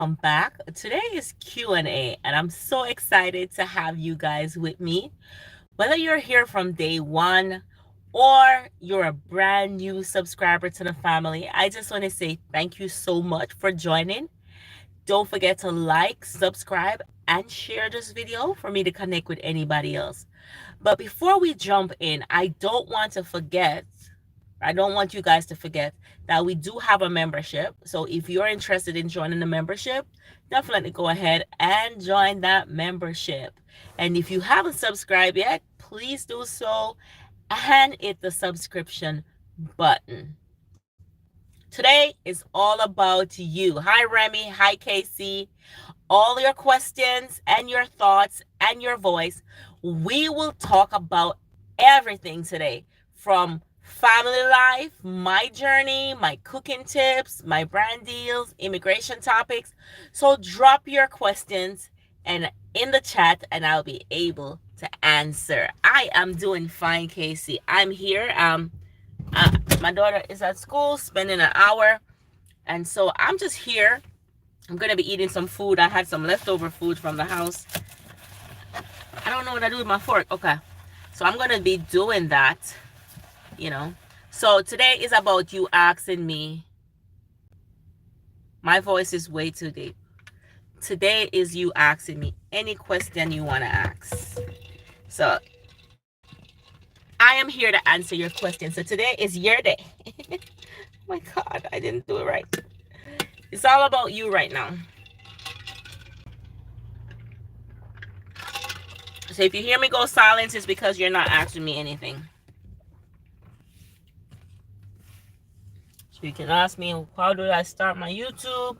I'm back. Today is Q&A, and I'm so excited to have you guys with me. Whether you're here from day one or you're a brand new subscriber to the family, I just want to say thank you so much for joining. Don't forget to like, subscribe, and share this video for me to connect with anybody else. But before we jump in, I don't want you guys to forget that we do have a membership. So if you're interested in joining the membership, definitely go ahead and join that membership. And if you haven't subscribed yet, please do so and hit the subscription button. Today is all about you. Hi, Remy. Hi, Casey. All your questions and your thoughts and your voice. We will talk about everything today, from family life, my journey, my cooking tips, my brand deals, immigration topics. So drop your questions and in the chat and I'll be able to answer. I am doing fine, Casey. I'm here. My daughter is at school spending an hour, and so I'm just here. I'm gonna be eating some food. I had some leftover food from the house. I don't know what I do with my fork. Okay. So I'm gonna be doing that, you know. So today is about you asking me. My voice is way too deep. Today is you asking me any question you wanna ask. So I am here to answer your question. So today is your day. Oh my God, I didn't do it right. It's all about you right now. So if you hear me go silent, it's because you're not asking me anything. So you can ask me, how did I start my YouTube?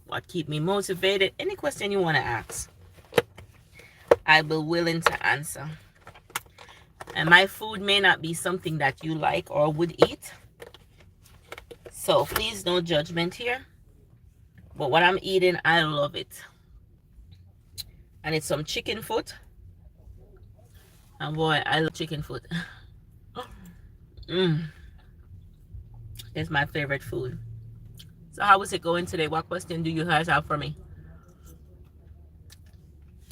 What keep me motivated? Any question you want to ask, I'll be willing to answer. And my food may not be something that you like or would eat, so please no judgment here. But what I'm eating, I love it. And it's some chicken foot. And boy, I love chicken foot. mm, it's my favorite food. So how is it going today? What question do you guys have for me?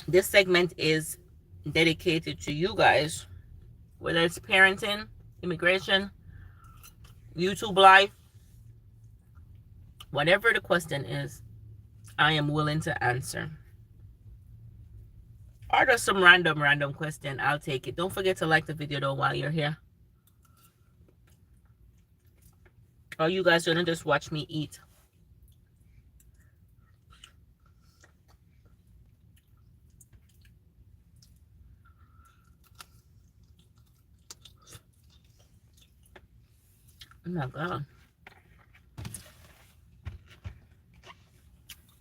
This segment is dedicated to you guys, whether it's parenting, immigration, YouTube life, whatever the question is, I am willing to answer. Or just some random question, I'll take it. Don't forget to like the video though while you're here. Or you guys gonna just watch me eat. Oh my God.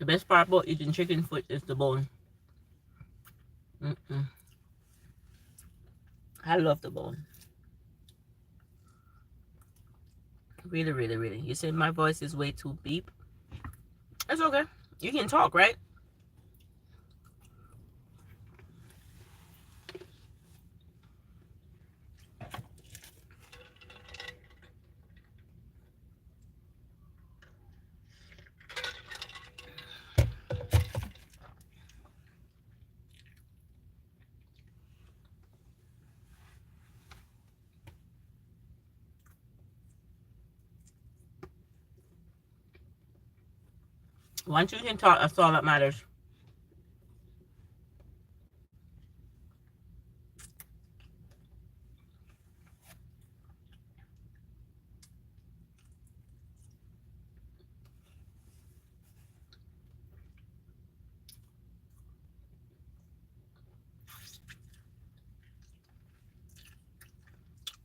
The best part about eating chicken foot is the bone. Mm-mm. I love the bone. Really, really, really. You said my voice is way too deep. It's okay. You can talk, right? Once you can talk, that's all that matters.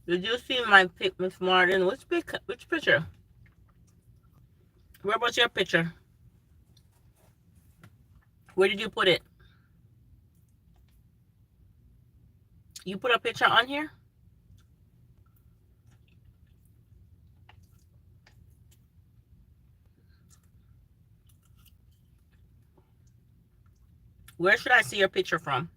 Did you see my pic, Miss Martin? Which picture? Where was your picture? Where did you put it? You put a picture on here? Where should I see your picture from?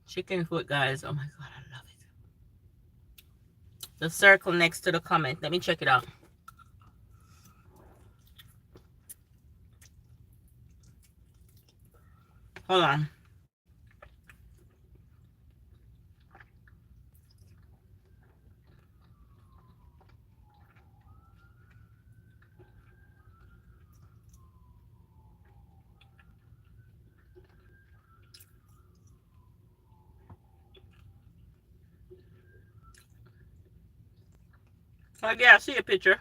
Chicken foot, guys. Oh my God, I love it. The circle next to the comment. Let me check it out. Hold on. Oh, yeah, I see a picture.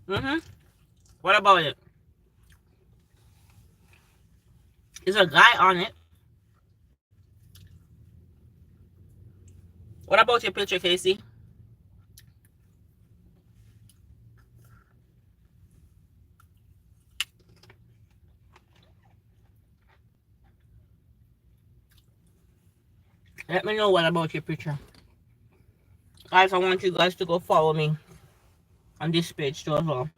What about it? There's a guy on it. What about your picture, Casey? Let me know what about your picture. Guys, I want you guys to go follow me on this page too as well.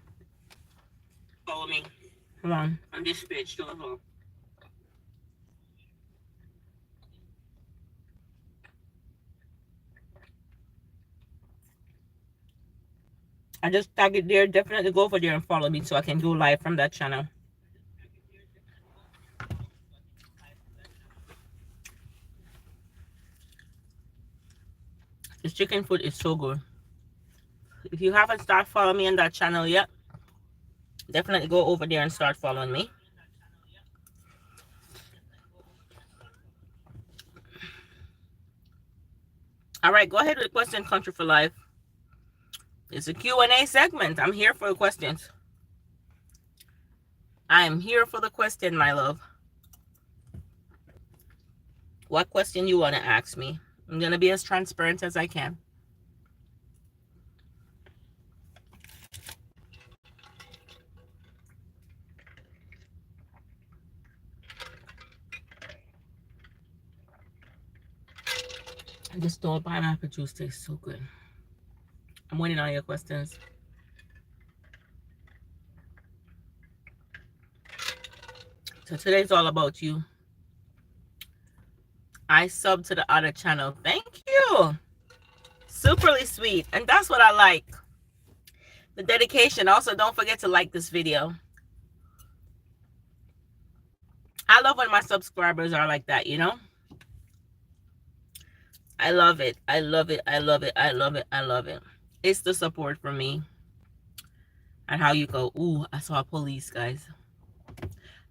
Follow me. Hold on this page too as well. I just tag it there. Definitely go over there and follow me so I can go live from that channel. This chicken food is so good. If you haven't started following me on that channel yet, definitely go over there and start following me. All right, go ahead with the question, Country for Life. It's a Q&A segment. I'm here for the questions. I'm here for the question, my love. What question you want to ask me? I'm going to be as transparent as I can. This stole pineapple juice tastes so good. I'm waiting on your questions. So today's all about you. I sub to the other channel. Thank you. Superly sweet. And that's what I like. The dedication. Also, don't forget to like this video. I love when my subscribers are like that, you know? I love it. I love it. I love it. I love it. I love it. It's the support for me. And how you go, ooh, I saw police, guys.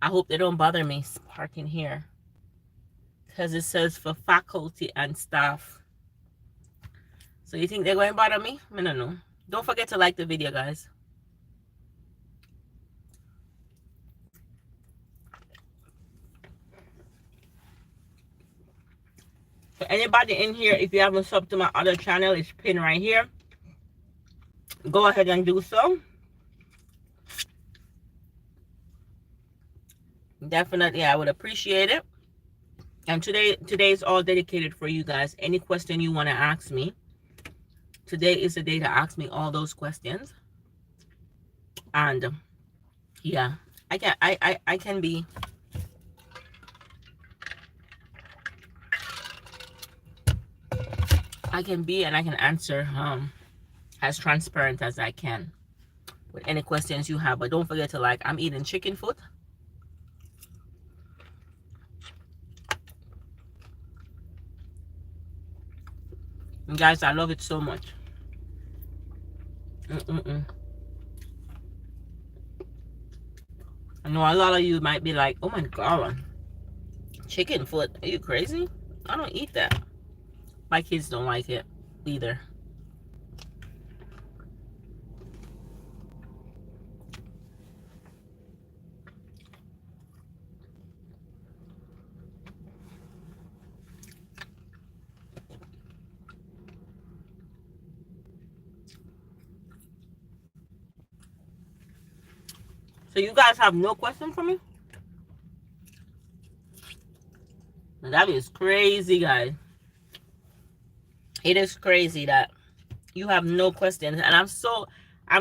I hope they don't bother me parking here. Because it says for faculty and staff. So you think they're going to bother me? I don't know. Don't forget to like the video, guys. So anybody in here, if you haven't subbed to my other channel, it's pinned right here. Go ahead and do so. Definitely, I would appreciate it. And today is all dedicated for you guys. Any question you want to ask me, today is the day to ask me all those questions. And yeah, I can be and I can answer as transparent as I can with any questions you have. But don't forget to like. I'm eating chicken foot. And guys, I love it so much. I know a lot of you might be like, oh my God, chicken foot, are you crazy? I don't eat that. My kids don't like it either. So you guys have no question for me? That is crazy, guys. It is crazy that you have no questions. And I'm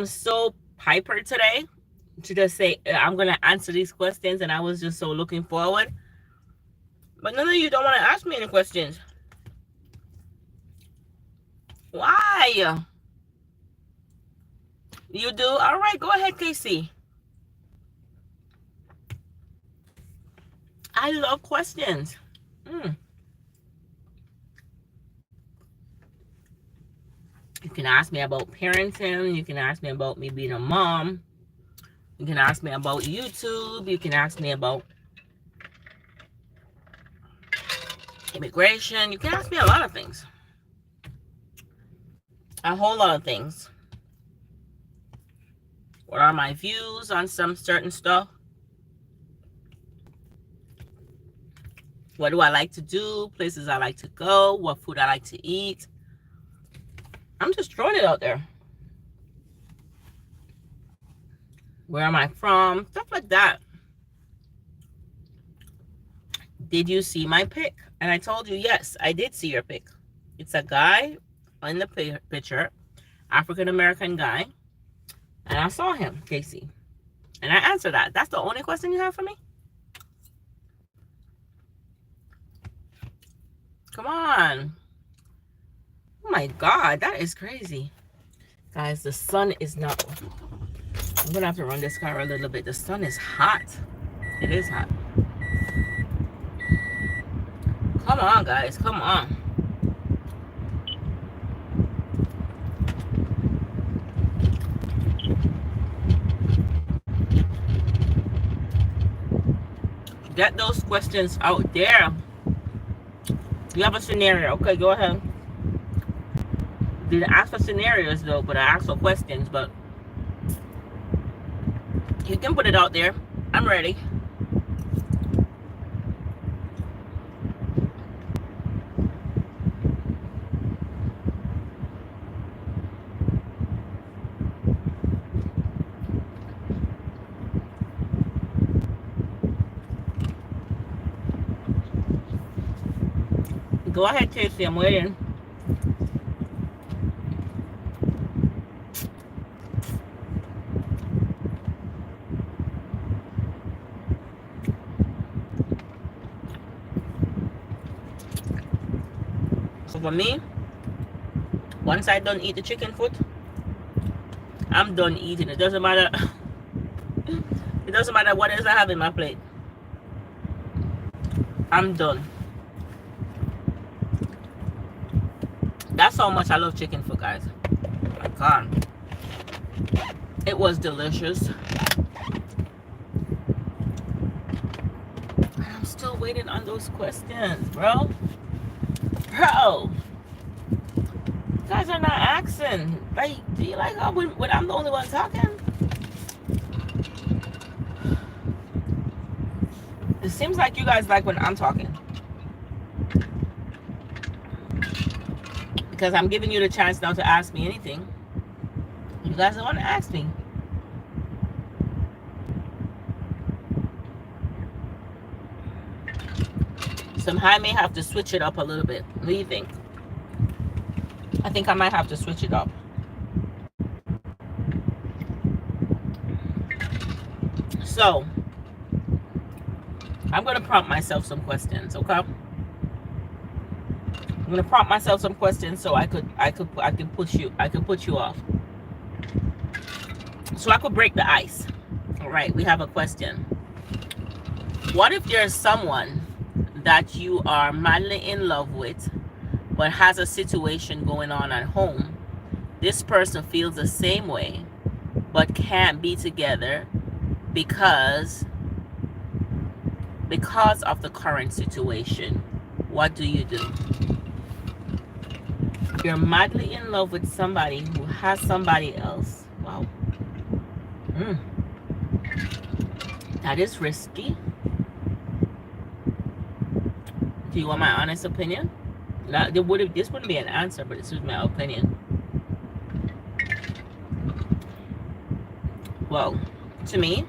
so hyper today to just say I'm gonna answer these questions, and I was just so looking forward. But none of you don't want to ask me any questions. Why? You do? All right, go ahead, Casey. I love questions. Mm. You can ask me about parenting. You can ask me about me being a mom. You can ask me about YouTube. You can ask me about immigration. You can ask me a lot of things. A whole lot of things. What are my views on some certain stuff? What do I like to do? Places I like to go? What food I like to eat? I'm just throwing it out there. Where am I from? Stuff like that. Did you see my pic? And I told you, yes, I did see your pic. It's a guy in the picture, African-American guy. And I saw him, Casey. And I answered that. That's the only question you have for me? Come on. Oh my God, that is crazy. Guys, the sun is not... I'm gonna have to run this car a little bit. The sun is hot. It is hot. Come on, guys, come on. Get those questions out there. You have a scenario. Okay, go ahead. Didn't ask for scenarios though, but I asked for questions. But you can put it out there. I'm ready. Go ahead, Casey. I'm waiting. So for me, once I done eat the chicken foot, I'm done eating. It doesn't matter. It doesn't matter what else I have in my plate. I'm done. That's how much I love chicken foot, guys. Oh my God. It was delicious. I'm still waiting on those questions, bro. Bro. You guys are not asking. Like, do you like how when I'm the only one talking? It seems like you guys like when I'm talking. Because I'm giving you the chance now to ask me anything. You guys don't want to ask me. So I may have to switch it up a little bit. What do you think? I think I might have to switch it up. So I'm gonna prompt myself some questions, okay? I'm gonna prompt myself some questions so I could put you off. So I could break the ice. All right, we have a question. What if there's someone that you are madly in love with, but has a situation going on at home? This person feels the same way, but can't be together because of the current situation. What do you do? You're madly in love with somebody who has somebody else. Wow. That is risky. Do you want my honest opinion? This wouldn't be an answer, but this is my opinion. Well, to me,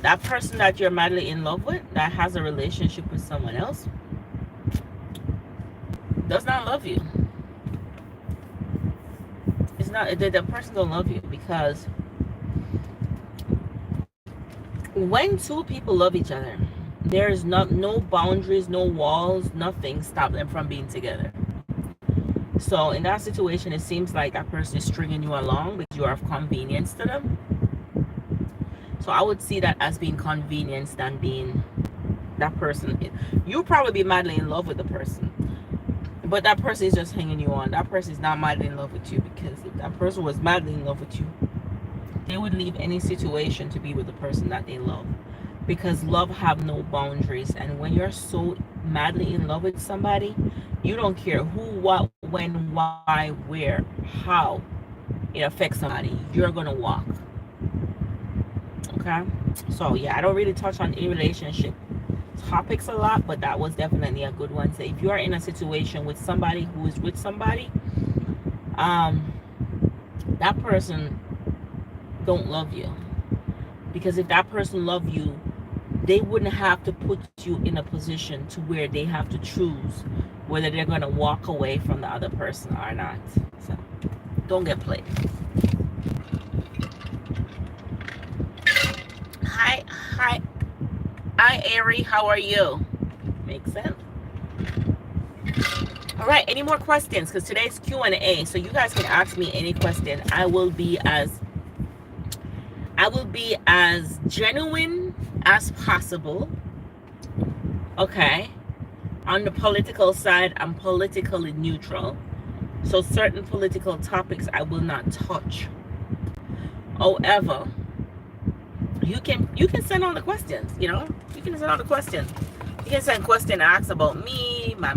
that person that you're madly in love with, that has a relationship with someone else, does not love you. It's not, the person don't love you, because when two people love each other, there's no boundaries, no walls, nothing stop them from being together. So in that situation, it seems like that person is stringing you along because you are of convenience to them. So I would see that as being convenience than being that person. You probably be madly in love with the person, but that person is just hanging you on. That person is not madly in love with you, because if that person was madly in love with you, they would leave any situation to be with the person that they love, because love have no boundaries. And when you're so madly in love with somebody, you don't care who, what, when, why, where, how it affects somebody. You're gonna walk. Okay, so yeah, I don't really touch on any relationship topics a lot, but that was definitely a good one. So if you are in a situation with somebody who is with somebody, um that person don't love you, because if that person loved you, they wouldn't have to put you in a position to where they have to choose whether they're going to walk away from the other person or not. So don't get played. Hi, hi, Ari, how are you? Makes sense. All right, any more questions? Because today's Q&A, so you guys can ask me any question. I will be as genuine as possible. Okay. On the political side, I'm politically neutral. So certain political topics I will not touch. However, you can send all the questions, you know? You can send all the questions. You can send question asks about me, my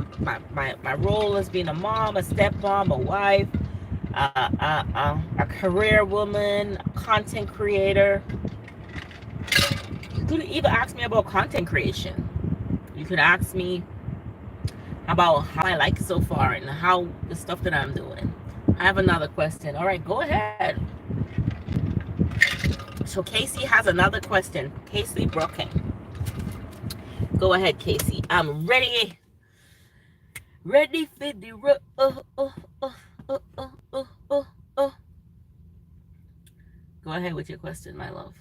role as being a mom, a stepmom, a wife, a career woman, a content creator. You could even ask me about content creation. You could ask me about how I like it so far and how the stuff that I'm doing. I have another question. All right, go ahead. So Casey has another question. Casey Brocken. Go ahead, Casey. I'm ready. Ready for the Go ahead with your question, my love.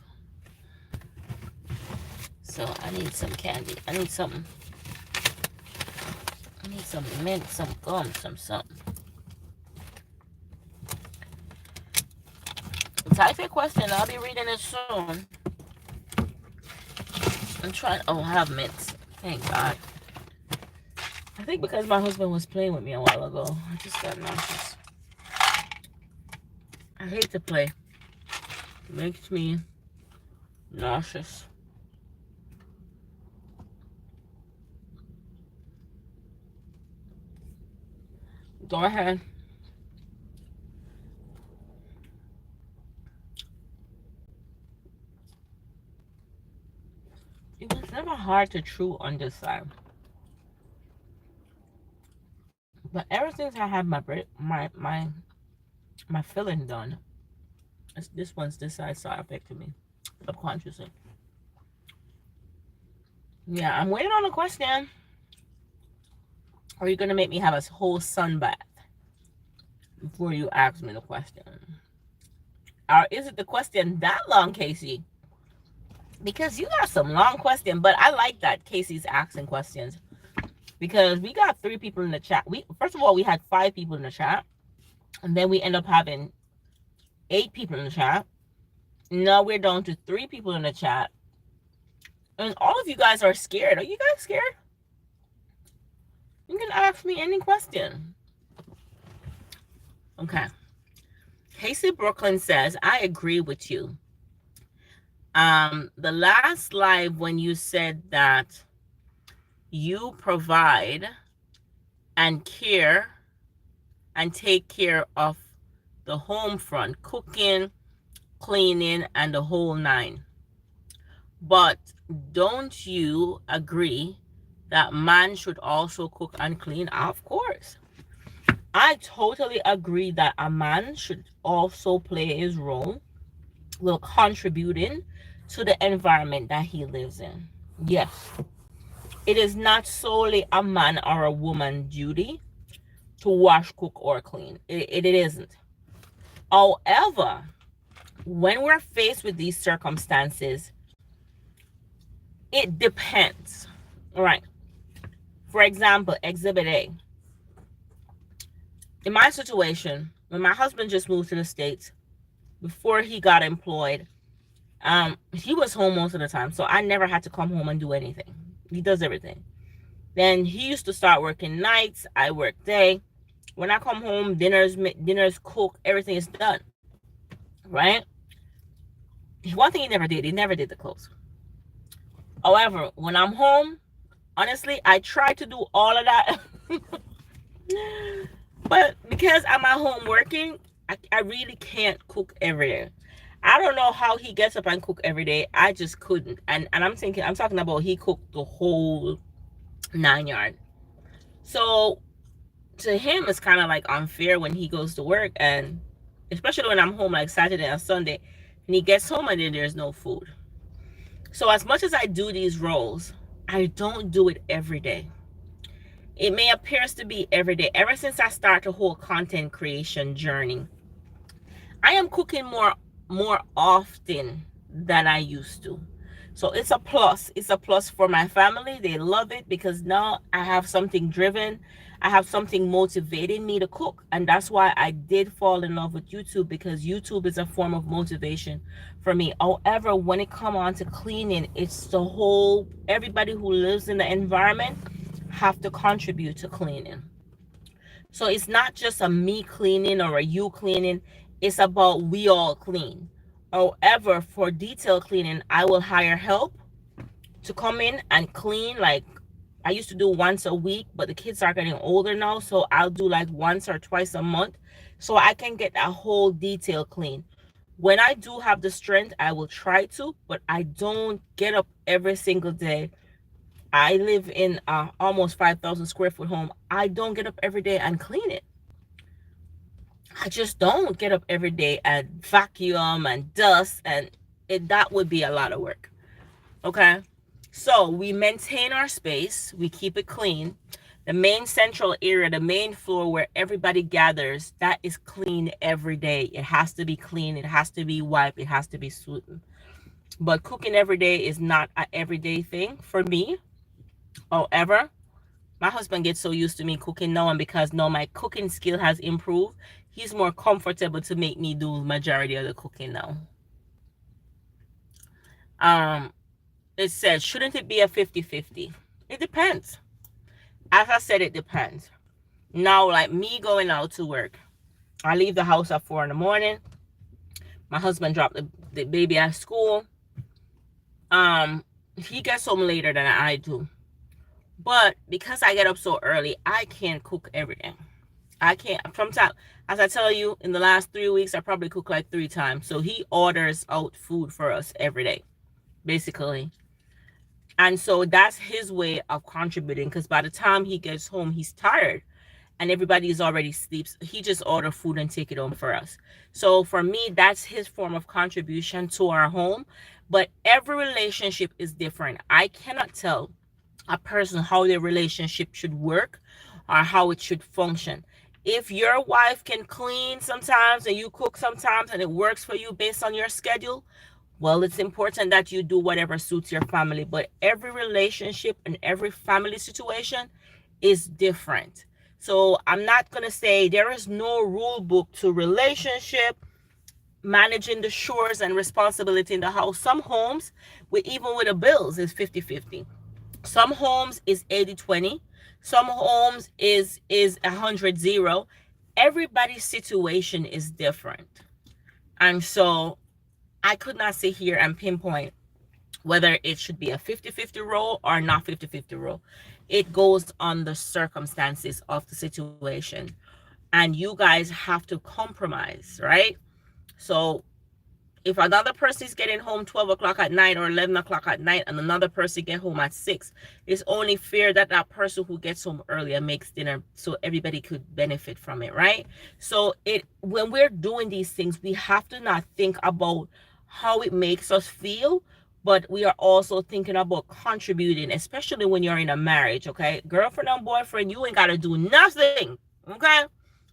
So I need some candy. I need some mint, some gum, some something. Type your question. I'll be reading it soon. I'm trying. Oh, I have mints. Thank God. I think because my husband was playing with me a while ago, I just got nauseous. I hate to play. It makes me nauseous. Go ahead. It was never hard to chew on this side. But ever since I had my filling done, this side started affecting me subconsciously. Yeah, I'm waiting on a question. Or are you gonna make me have a whole sun bath before you ask me the question? Or is it the question that long, Casey? Because you got some long question, but I like that Casey's asking questions, because we got 3 people in the chat. First of all, we had 5 people in the chat, and then we end up having 8 people in the chat. Now we're down to 3 people in the chat, and all of you guys are scared. Are you guys scared? You can ask me any question. Okay. Casey Brooklyn says, I agree with you. The last live when you said that you provide and care and take care of the home front, cooking, cleaning, and the whole 9. But don't you agree that man should also cook and clean? Of course. I totally agree that a man should also play his role, will contributing to the environment that he lives in. Yes. It is not solely a man or a woman duty to wash, cook, or clean. It isn't. However, when we're faced with these circumstances, it depends. All right. For example, Exhibit A. In my situation, when my husband just moved to the States, before he got employed, he was home most of the time. So I never had to come home and do anything. He does everything. Then he used to start working nights. I work day. When I come home, dinners cook, everything is done. Right? One thing he never did the clothes. However, when I'm home, honestly, I try to do all of that. But because I'm at home working, I really can't cook every day. I don't know how he gets up and cook every day. I just couldn't. And I'm talking about he cooked the whole 9 yard. So to him, it's kind of like unfair when he goes to work, and especially when I'm home like Saturday and Sunday, and he gets home and then there's no food. So as much as I do these roles, I don't do it every day. It may appears to be every day. Ever since I started the whole content creation journey, I am cooking more often than I used to. So it's a plus. It's a plus for my family. They love it because now I have something driven. I have something motivating me to cook. And that's why I did fall in love with YouTube, because YouTube is a form of motivation for me. However, when it comes on to cleaning, it's the whole, everybody who lives in the environment have to contribute to cleaning. So it's not just a me cleaning or a you cleaning, it's about we all clean. However, for detail cleaning, I will hire help to come in and clean. Like I used to do once a week, but the kids are getting older now, so I'll do like once or twice a month so I can get that whole detail clean. When I do have the strength, I will try to, but I don't get up every single day. I live in a almost 5,000 square foot home. I don't get up every day and clean it. I just don't get up every day and vacuum and dust, and that would be a lot of work. Okay? So we maintain our space, we keep it clean. The main central area, the main floor where everybody gathers, that is clean every day. It has to be clean, it has to be wiped, it has to be sweetened. But cooking every day is not an everyday thing for me. However, my husband gets so used to me cooking now, and because now my cooking skill has improved, he's more comfortable to make me do majority of the cooking now. Um, it says, shouldn't it be a 50-50? It depends. As I said, it depends. Now, like me going out to work, I leave the house at 4 in the morning. My husband dropped the baby at school. He gets home later than I do. But because I get up so early, I can't cook every day. I can't. Sometimes, as I tell you, in the last 3 weeks, I probably cook like 3 times. So he orders out food for us every day, basically. And so that's his way of contributing, because by the time he gets home, he's tired and everybody is already sleeps. He just order food and take it home for us. So for me, that's his form of contribution to our home. But every relationship is different. I cannot tell a person how their relationship should work or how it should function. If your wife can clean sometimes and you cook sometimes and it works for you based on your schedule, well, it's important that you do whatever suits your family. But every relationship and every family situation is different. So I'm not going to say there is no rule book to relationship, managing the chores and responsibility in the house. Some homes, even with the bills, is 50-50. Some homes is 80-20. Some homes is 100-0. Everybody's situation is different. And so I could not sit here and pinpoint whether it should be a 50-50 role or not 50-50 role. It goes on the circumstances of the situation. And you guys have to compromise, right? So if another person is getting home 12 o'clock at night or 11 o'clock at night and another person get home at 6, it's only fair that that person who gets home earlier makes dinner so everybody could benefit from it, right? So when we're doing these things, we have to not think about how it makes us feel, but we are also thinking about contributing, especially when you're in a marriage, okay? Girlfriend and boyfriend, you ain't got to do nothing, okay?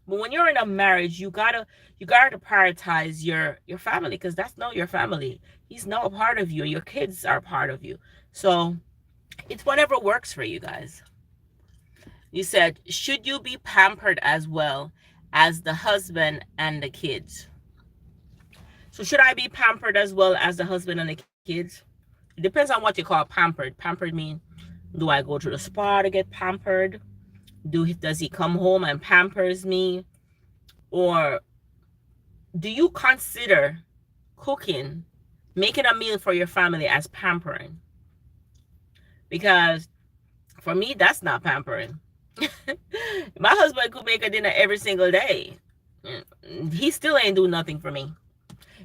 But when you're in a marriage, you gotta prioritize your family, because that's not your family. He's not a part of you. Your kids are part of you. So it's whatever works for you guys. You said, should you be pampered as well? as the husband and the kids. So should I be pampered as well as the husband and the kids? It depends on what you call pampered. Pampered mean, do I go to the spa to get pampered? Does he come home and pampers me? Or do you consider cooking, making a meal for your family as pampering? Because for me, that's not pampering. My husband could make a dinner every single day. He still ain't do nothing for me.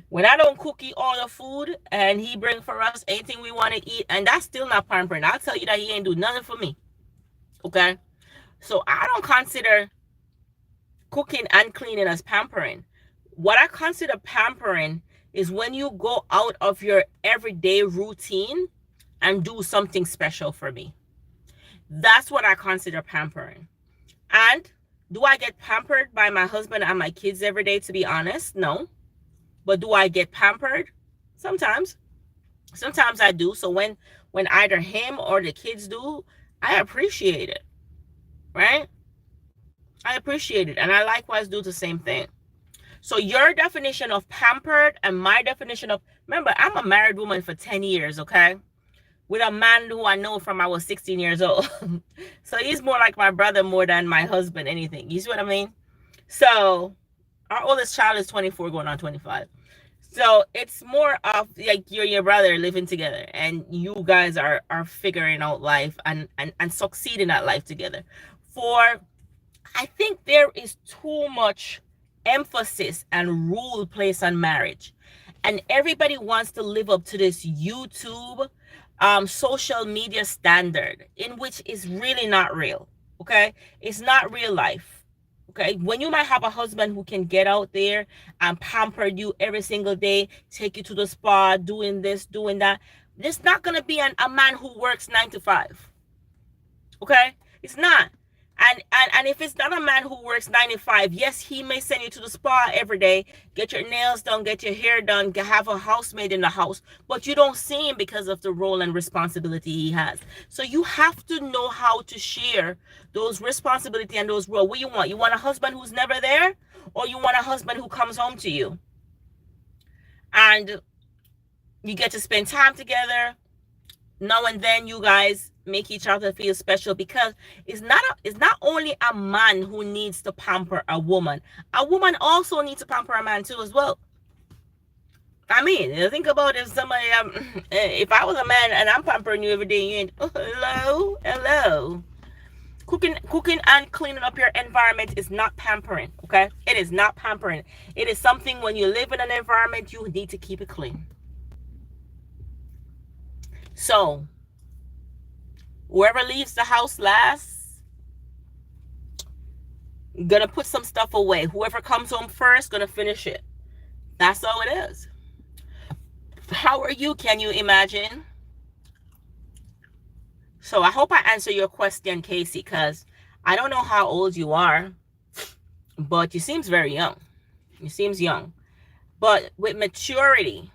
When I don't cook, eat all the food and he bring for us anything we want to eat, and that's still not pampering. I'll tell you that he ain't do nothing for me. Okay? So I don't consider cooking and cleaning as pampering. What I consider pampering is when you go out of your everyday routine and do something special for me. That's what I consider pampering. And do I get pampered by my husband and my kids every day, to be honest? No. But do I get pampered? Sometimes. Sometimes I do. So when either him or the kids do, I appreciate it. Right? I appreciate it. And I likewise do the same thing. So your definition of pampered and my definition of, remember, I'm a married woman for 10 years, okay? With a man who I know from I was 16 years old. So he's more like my brother more than my husband, anything. You see what I mean? So our oldest child is 24 going on 25. So it's more of like you're your brother living together and you guys are figuring out life and succeeding at life together. For I think there is too much emphasis and rule placed on marriage. And everybody wants to live up to this YouTube social media standard, in which is really not real. Okay? It's not real life. Okay? When you might have a husband who can get out there and pamper you every single day, take you to the spa, doing this, doing that, there's not going to be a man who works 9 to 5. Okay? It's not. And if it's not a man who works 9 to 5, yes, he may send you to the spa every day, get your nails done, get your hair done, have a housemaid in the house, but you don't see him because of the role and responsibility he has. So you have to know how to share those responsibility and those roles. What you want? You want a husband who's never there, or you want a husband who comes home to you and you get to spend time together? Now and then you guys make each other feel special, because it's not only a man who needs to pamper a woman also needs to pamper a man too as well. I mean, think about if somebody if I was a man and I'm pampering you every day, you ain't, oh, hello. Cooking and cleaning up your environment is not pampering. Okay, it is not pampering. It is something, when you live in an environment, you need to keep it clean. So whoever leaves the house last, gonna put some stuff away. Whoever comes home first, gonna finish it. That's all it is. How are you? Can you imagine? So I hope I answer your question, Casey, because I don't know how old you are, but you seems very young. You seems young. But with maturity,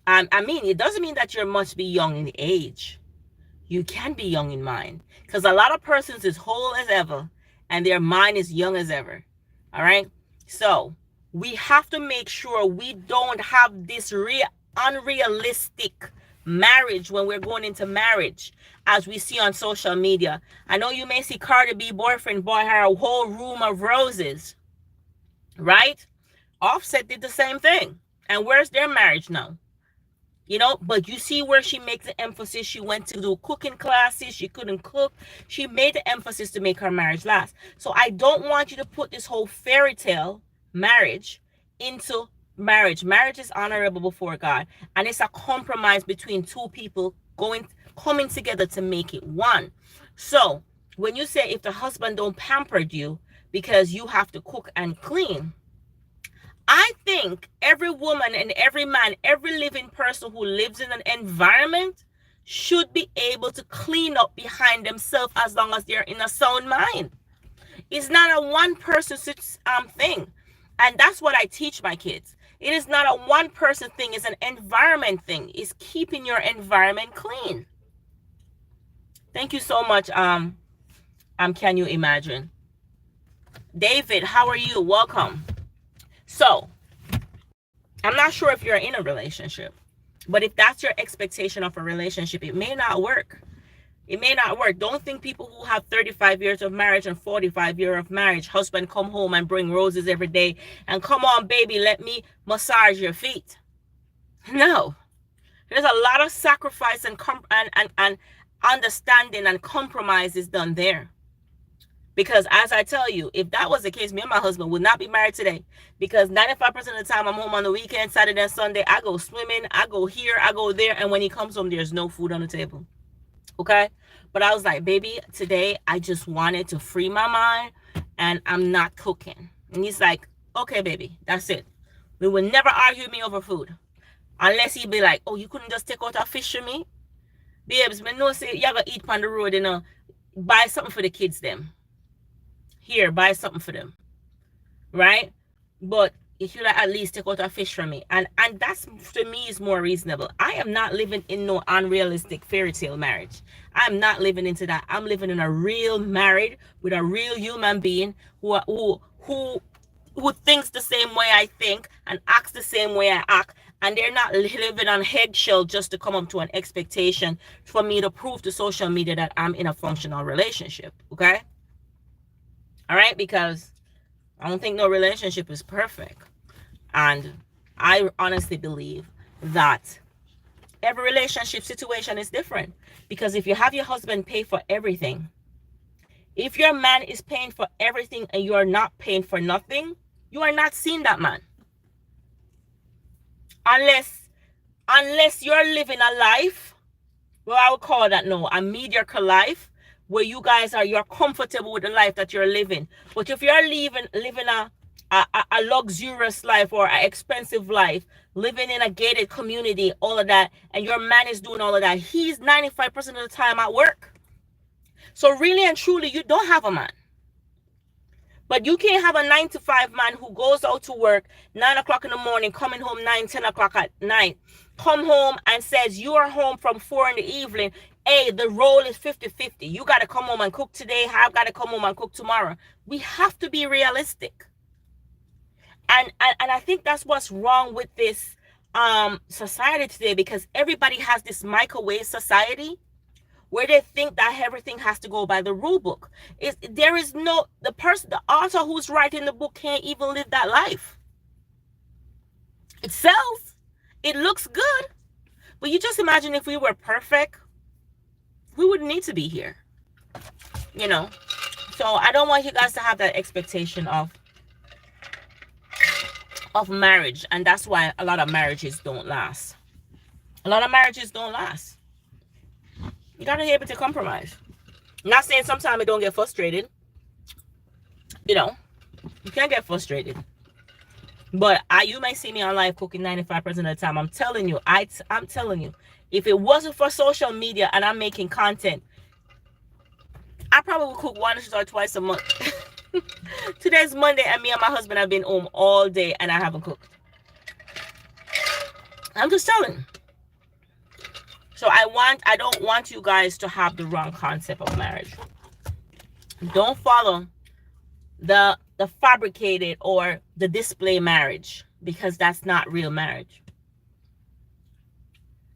I mean, it doesn't mean that you must be young in age. You can be young in mind, because a lot of persons is whole as ever and their mind is young as ever. All right. So we have to make sure we don't have this unrealistic marriage when we're going into marriage, as we see on social media. I know you may see Cardi B boyfriend bought her a whole room of roses, right? Offset did the same thing. And where's their marriage now? You know, but you see where she makes the emphasis. She went to do cooking classes. She couldn't cook. She made the emphasis to make her marriage last. So I don't want you to put this whole fairy tale marriage into marriage. Marriage is honorable before God. And it's a compromise between two people coming together to make it one. So when you say if the husband don't pamper you because you have to cook and clean, I think every woman and every man, every living person who lives in an environment should be able to clean up behind themselves as long as they're in a sound mind. It's not a one person thing. And that's what I teach my kids. It is not a one person thing. It's an environment thing. It's keeping your environment clean. Thank you so much, Can you imagine? David, how are you? Welcome. So, I'm not sure if you're in a relationship, but if that's your expectation of a relationship, it may not work. It may not work. Don't think people who have 35 years of marriage and 45 years of marriage, husband come home and bring roses every day and come on, baby, let me massage your feet. No. There's a lot of sacrifice and understanding and compromises done there. Because as I tell you, if that was the case, me and my husband would not be married today. Because 95% of the time I'm home on the weekend, Saturday and Sunday, I go swimming, I go here, I go there. And when he comes home, there's no food on the table. Okay? But I was like, baby, today I just wanted to free my mind and I'm not cooking. And he's like, okay, baby, that's it. We will never argue with me over food. Unless he be like, oh, you couldn't just take out a fish for me? Babes, me know say, you gotta eat on the road, you know. Buy something for the kids, them. Here, buy something for them. Right? But you should at least take out a fish from me. And that's, to me, is more reasonable. I am not living in no unrealistic fairy tale marriage. I'm not living into that. I'm living in a real married with a real human being who thinks the same way I think and acts the same way I act. And they're not living on eggshell just to come up to an expectation for me to prove to social media that I'm in a functional relationship. Okay? All right? Because I don't think no relationship is perfect. And I honestly believe that every relationship situation is different. Because if you have your husband pay for everything, if your man is paying for everything and you are not paying for nothing, you are not seeing that man. Unless you're living a life, well, I would call that a mediocre life, where you're comfortable with the life that you're living. But if you're living a luxurious life or an expensive life, living in a gated community, all of that, and your man is doing all of that, he's 95% of the time at work. So really and truly, you don't have a man. But you can't have a 9-to-5 man who goes out to work 9 o'clock in the morning, coming home 9-10 o'clock at night, come home and says you are home from 4 in the evening. Hey, the role is 50-50. You got to come home and cook today. I've got to come home and cook tomorrow. We have to be realistic. And I think that's what's wrong with this society today, because everybody has this microwave society where they think that everything has to go by the rule book. The author who's writing the book can't even live that life. It sells. It looks good. But you just imagine if we were perfect, we wouldn't need to be here. You know? So I don't want you guys to have that expectation of marriage. And that's why a lot of marriages don't last. A lot of marriages don't last. You gotta be able to compromise. I'm not saying sometimes I don't get frustrated. You know, you can get frustrated. But you may see me on live cooking 95% of the time. I'm telling you, I'm telling you, if it wasn't for social media and I'm making content, I probably would cook once or twice a month. Today's Monday and me and my husband have been home all day and I haven't cooked. I'm just telling you. So I don't want you guys to have the wrong concept of marriage. Don't follow the fabricated or the display marriage, because that's not real marriage.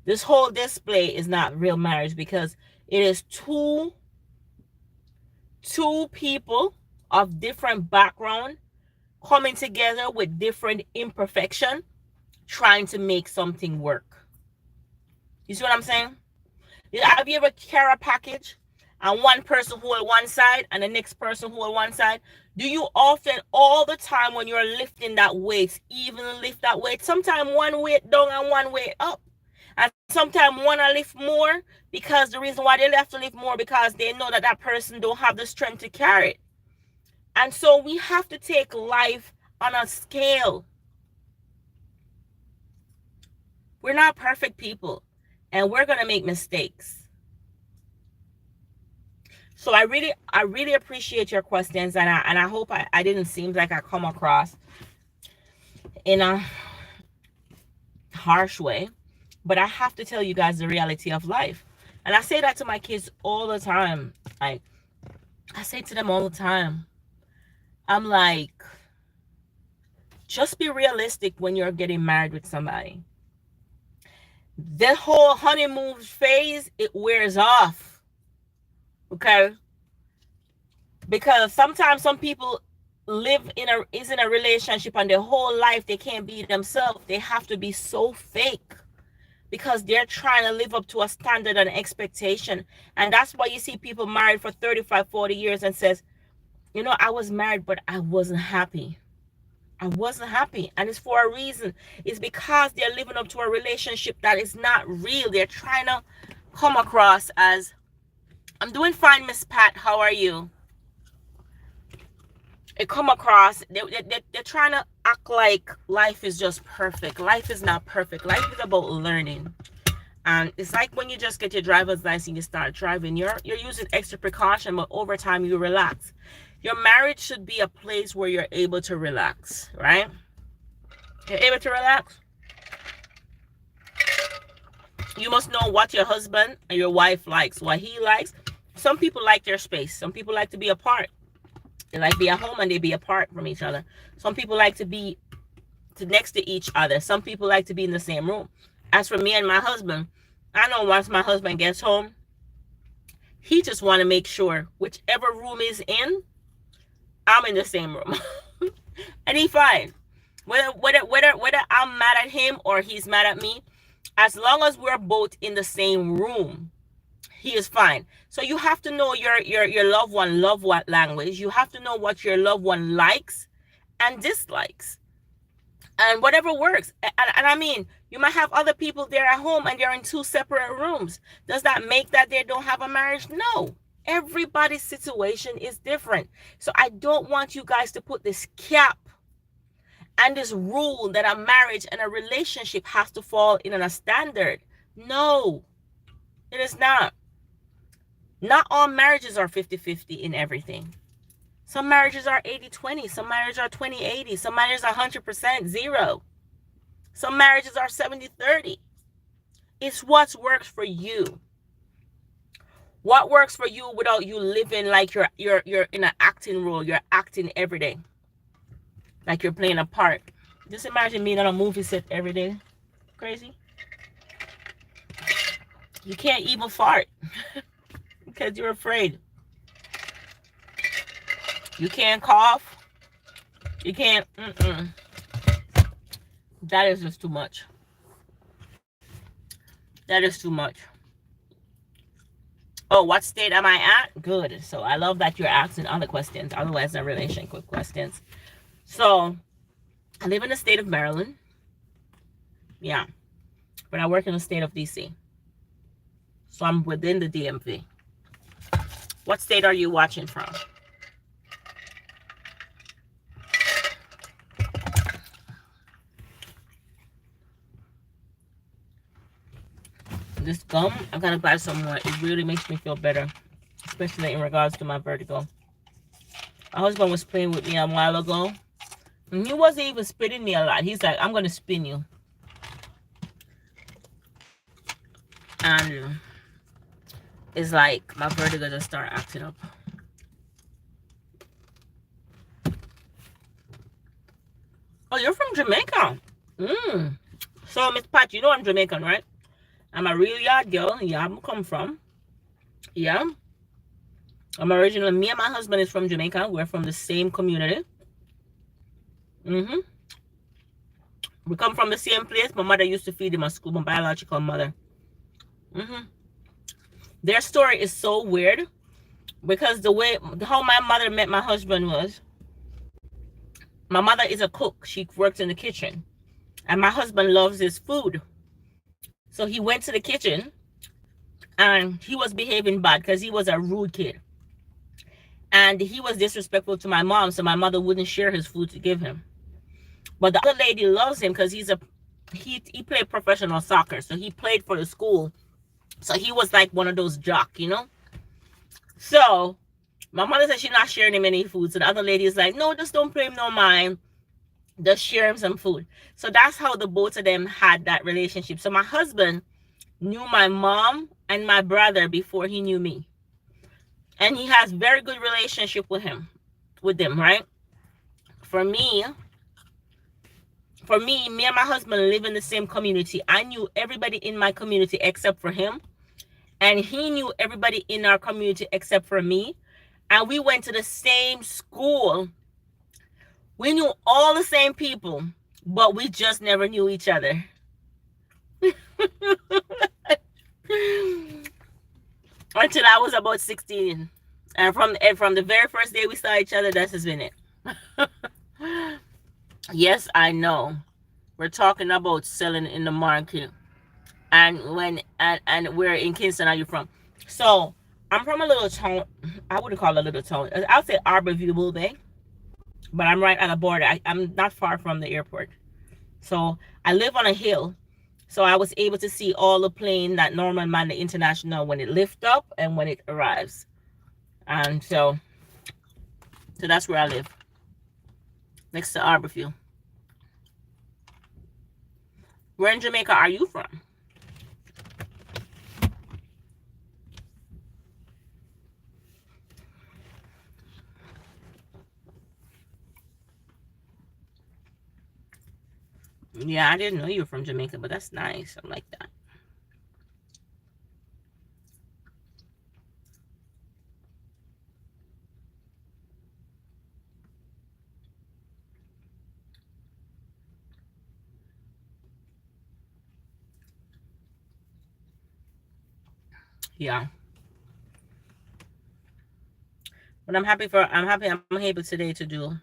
This whole display is not real marriage, because it is two people of different background coming together with different imperfection, trying to make something work. You see what I'm saying? Have you ever carry a package and one person hold one side and the next person hold one side? Do you often, all the time when you're lifting that weight, even lift that weight, sometimes one weight down and one weight up? And sometimes one will lift more, because the reason why they have to lift more, because they know that person don't have the strength to carry it. And so we have to take life on a scale. We're not perfect people. And we're going to make mistakes. So I really appreciate your questions. And I hope I didn't seem like I come across in a harsh way. But I have to tell you guys the reality of life. And I say that to my kids all the time. Like, I say to them all the time, I'm like, just be realistic when you're getting married with somebody. The whole honeymoon phase, it wears off. Okay? Because sometimes some people is in a relationship and their whole life they can't be themselves. They have to be so fake because they're trying to live up to a standard and expectation. And that's why you see people married for 35, 40 years and says, you know, I was married, but I wasn't happy. I wasn't happy. And it's for a reason. It's because they're living up to a relationship that is not real. They're trying to come across as, I'm doing fine, Miss Pat. How are you? It come across, they're trying to act like life is just perfect. Life is not perfect. Life is about learning. And it's like when you just get your driver's license, you start driving, you're using extra precaution, but over time you relax. Your marriage should be a place where you're able to relax, right? You're able to relax. You must know what your husband and your wife likes, what he likes. Some people like their space. Some people like to be apart. They like to be at home and they be apart from each other. Some people like to be next to each other. Some people like to be in the same room. As for me and my husband, I know once my husband gets home, he just want to make sure whichever room is in, I'm in the same room. And he fine. Whether I'm mad at him or he's mad at me, as long as we're both in the same room, he is fine. So you have to know your loved one love what language. You have to know what your loved one likes and dislikes. And whatever works. And I mean, you might have other people there at home and they're in two separate rooms. Does that make that they don't have a marriage? No. Everybody's situation is different. So I don't want you guys to put this cap and this rule that a marriage and a relationship has to fall in a standard. No, it is not. Not all marriages are 50-50 in everything. Some marriages are 80-20. Some marriages are 20-80. Some marriages are 100% zero. Some marriages are 70-30. It's what works for you. What works for you without you living like you're in an acting role. You're acting every day. Like you're playing a part. Just imagine being on a movie set every day. Crazy. You can't even fart because you're afraid. You can't cough. You can't. That is just too much. That is too much. Oh, what state am I at? Good. So I love that you're asking other questions. Otherwise, they're relationship questions. So I live in the state of Maryland. Yeah. But I work in the state of DC. So I'm within the DMV. What state are you watching from? This gum, I'm gonna buy some more. It really makes me feel better, especially in regards to my vertigo. My husband was playing with me a while ago, and he wasn't even spitting me a lot. He's like, I'm gonna spin you. And it's like my vertigo just start acting up. Oh, you're from Jamaica. So, Miss Pat, you know I'm Jamaican, right? I'm a real yard girl. Yeah, I'm come from. Yeah. I'm originally, me and my husband is from Jamaica. We're from the same community. We come from the same place. My mother used to feed him at school, my biological mother. Their story is so weird because how my mother met my husband was, my mother is a cook. She works in the kitchen. And my husband loves his food. So he went to the kitchen and he was behaving bad because he was a rude kid. And he was disrespectful to my mom, so my mother wouldn't share his food to give him. But the other lady loves him because he played professional soccer. So he played for the school. So he was like one of those jock, you know? So my mother said she's not sharing him any food. So the other lady is like, no, just don't pay him no mind. Just share him some food. So that's how the both of them had that relationship. So my husband knew my mom and my brother before he knew me. and he has very good relationship with them, right? For me, me and my husband live in the same community. I knew everybody in my community except for him, and he knew everybody in our community except for me. And we went to the same school. We knew all the same people, but we just never knew each other. Until I was about 16. And from the very first day we saw each other, that has been it. Yes, I know. We're talking about selling in the market. And we're in Kingston. Are you from? So I'm from a little town. I wouldn't call it a little town. I'll say Arborview Bay. But I'm right on the border. I'm not far from the airport. So I live on a hill. So I was able to see all the plane that Norman Man the International when it lifts up and when it arrives. And so that's where I live. Next to Arborview. Where in Jamaica are you from? Yeah, I didn't know you were from Jamaica, but that's nice. I like that. Yeah. But I'm happy I'm able today to do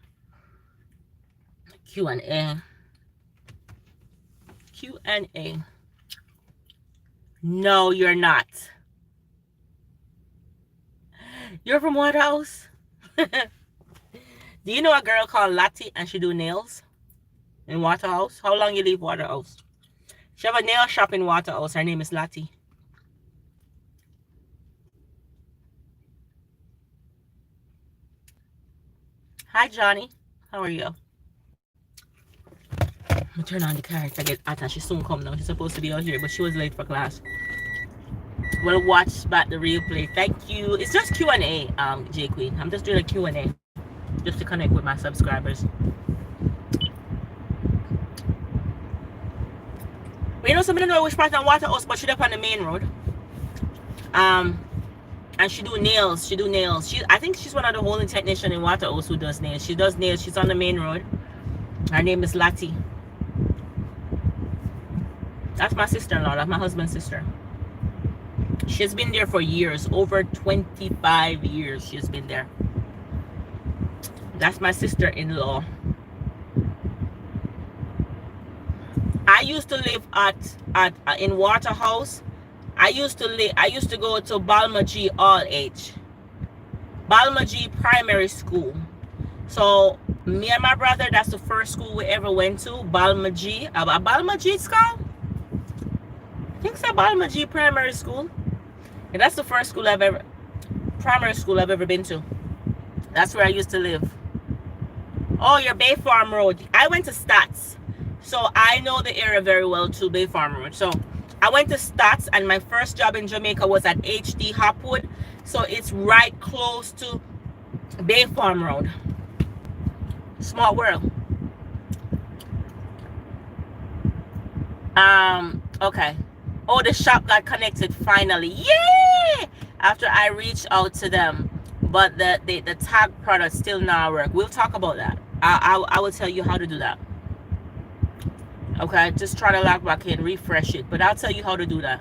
Q&A. Q&A. No, you're not. You're from Waterhouse? Do you know a girl called Lottie and she do nails in Waterhouse? How long you leave Waterhouse? She have a nail shop in Waterhouse. Her name is Lottie. Hi, Johnny. How are you? I'm gonna turn on the car to get Ata. She soon come now. She's supposed to be out here, but she was late for class. We'll watch back the replay. Thank you. It's just Q&A, J Queen. I'm just doing a Q&A just to connect with my subscribers. But you know, somebody don't know which part of Waterhouse, but she's up on the main road. And she do nails. I think she's one of the holding technician in Waterhouse who does nails. She does nails. She's on the main road. Her name is Lottie. That's my sister-in-law. That's my husband's sister. She's been there for years. Over 25 years she's been there. That's my sister-in-law. I used to live in Waterhouse. I used to go to Balmaji All Age. Balmaji Primary School. So me and my brother, that's the first school we ever went to. Balmaji. Balmaji it's called? I think it's a Balmaji Primary School. And that's the first primary school I've ever been to. That's where I used to live. Oh, you're Bay Farm Road. I went to Stats. So I know the area very well too, Bay Farm Road. So I went to Stats, and my first job in Jamaica was at HD Hopwood. So it's right close to Bay Farm Road. Small world. Okay. Oh, the shop got connected finally. Yay! After I reached out to them. But the tag product still not work. We'll talk about that. I will tell you how to do that. Okay, just try to log back in, refresh it. But I'll tell you how to do that.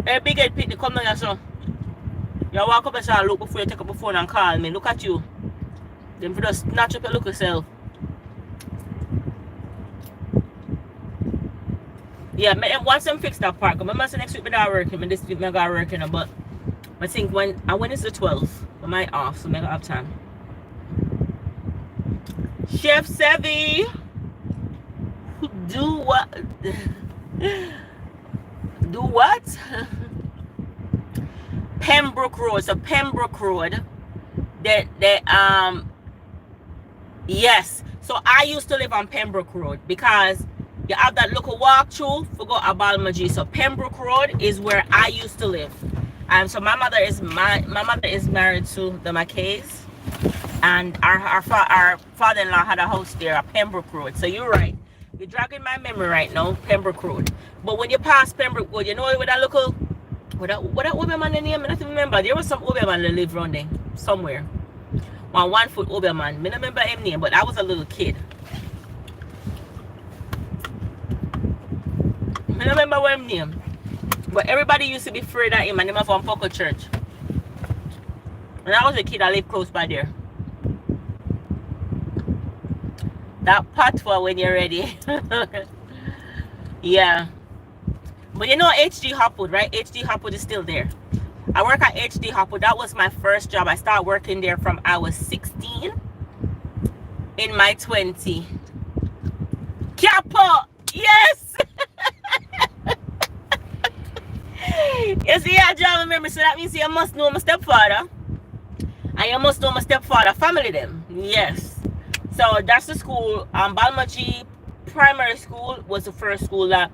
Hey, Big Ed Pitney, come down here, son. You walk up and say look before you take up the phone and call me. Look at you. Then for just snatch up your look yourself. Yeah, once them fix that part, I must next week be not working, but this week I got working, but I think when is the 12th, I might off, so I got have time. Chef Sevi, do what? Do what? Pembroke Road. So Pembroke Road. Yes. So I used to live on Pembroke Road because you have that local walk through for go to Balmaji. So Pembroke Road is where I used to live. So my mother is married to the McKays, and our father-in-law had a house there at Pembroke Road. So you're right. You're dragging my memory right now, Pembroke Road. But when you pass Pembroke Road, you know with that local, what that Oberman name? I don't remember. There was some Oberman that lived around there somewhere. 1 foot Oberman. I don't remember his name, but I was a little kid. I don't remember what his name. But everybody used to be afraid of him, and him from Poco Church. When I was a kid, I lived close by there. That patwa when you're ready. Yeah. But you know HD Hopwood, right? HD Hopwood is still there. I work at HD Hopwood. That was my first job. I started working there from I was 16 in my 20. Capo! Yes! You see, I job remember, so that means you must know my stepfather. And you must know my stepfather family them. Yes. So that's the school. Balmaji Primary School was the first school that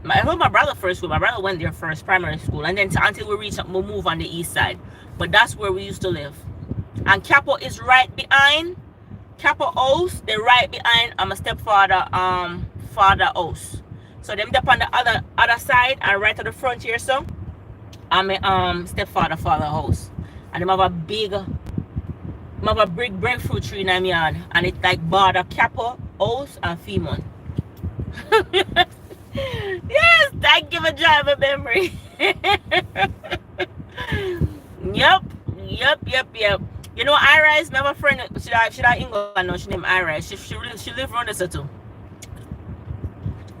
I heard my brother first school. My brother went there first, primary school, and then until we move on the east side. But that's where we used to live. And Capo is right behind. Capo house, they're right behind my stepfather father house. So them up on the other side and right to the front here, so I'm a stepfather father house. And them have a big breadfruit tree in my yard, and it's like border Capo house and Femon. Yes, thank you for driving memory. Yep. You know Iris, my friend, she England now, she named Iris. She lived around this too.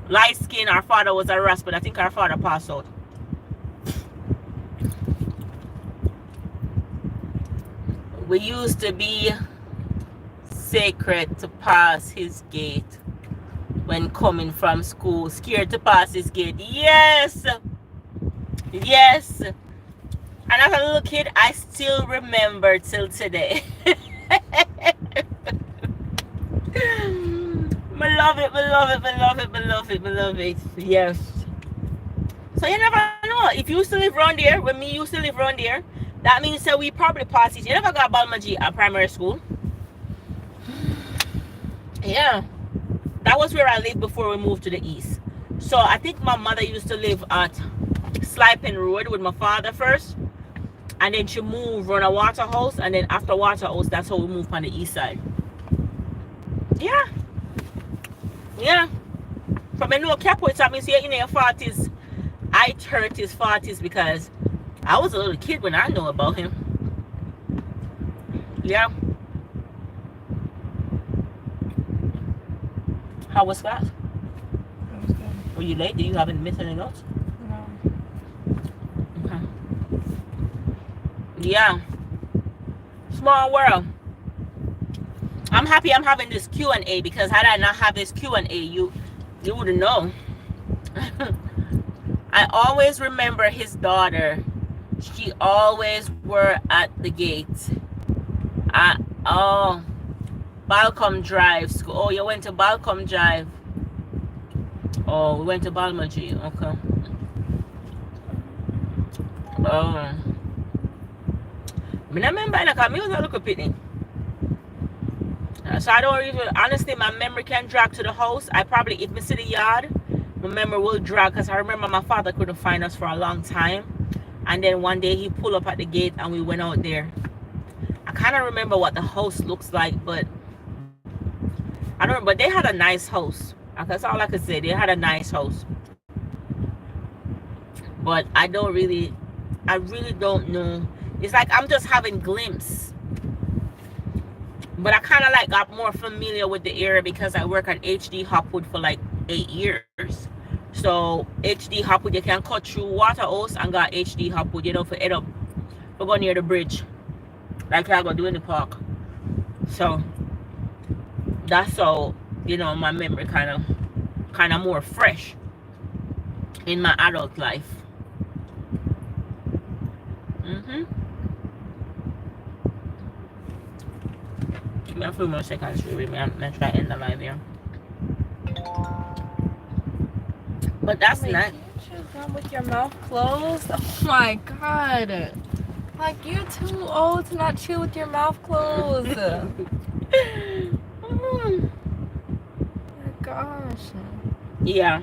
Light skin, our father was a Ras, but I think our father passed out. We used to be sacred to pass his gate when coming from school. Scared to pass his gate. Yes. And as a little kid, I still remember till today. I love it. Yes. So you never know. If you used to live around there, when me used to live around there, that means that we probably passed it. You never got Balmaji at primary school? Yeah. That was where I lived before we moved to the east. So I think my mother used to live at Sliping Road with my father first. And then she moved on a Waterhouse. And then after Waterhouse, that's how we moved on the east side. Yeah. From a no Capo, it means you're in your 40s. I 30s, 40s, because I was a little kid when I knew about him. Yeah. How was class? It was good. Were you late? Did you have any miss any notes? No. Okay. Yeah. Small world. I'm happy I'm having this Q&A, because had I not have this Q&A, you wouldn't know. I always remember his daughter. She always were at the gate. Balcom Drive school. Oh, you went to Balcom Drive. Oh, we went to Balmaji. Okay. I remember I was a little pitney. So I don't even, honestly, my memory can drag to the house. I probably, if I see the yard, my memory will drag, because I remember my father couldn't find us for a long time. And then one day he pulled up at the gate and we went out there. I kind of remember what the house looks like, but I don't know. But they had a nice house. That's all I could say. They had a nice house. But I really don't know. It's like I'm just having glimpse. But I kind of like got more familiar with the area because I work at HD Hopwood for like 8 years. So HD Hopwood, you can cut through Waterhouse and got HD Hopwood, you know, for head up, for go near the bridge, like I go do in the park. So that's how, you know, my memory kind of more fresh in my adult life. Give me a few more seconds, really. I'm trying to end the live here. But that's Wait, not. can you chew gum with your mouth closed? Oh my god. Like, you're too old to not chew with your mouth closed. Oh my gosh. Yeah.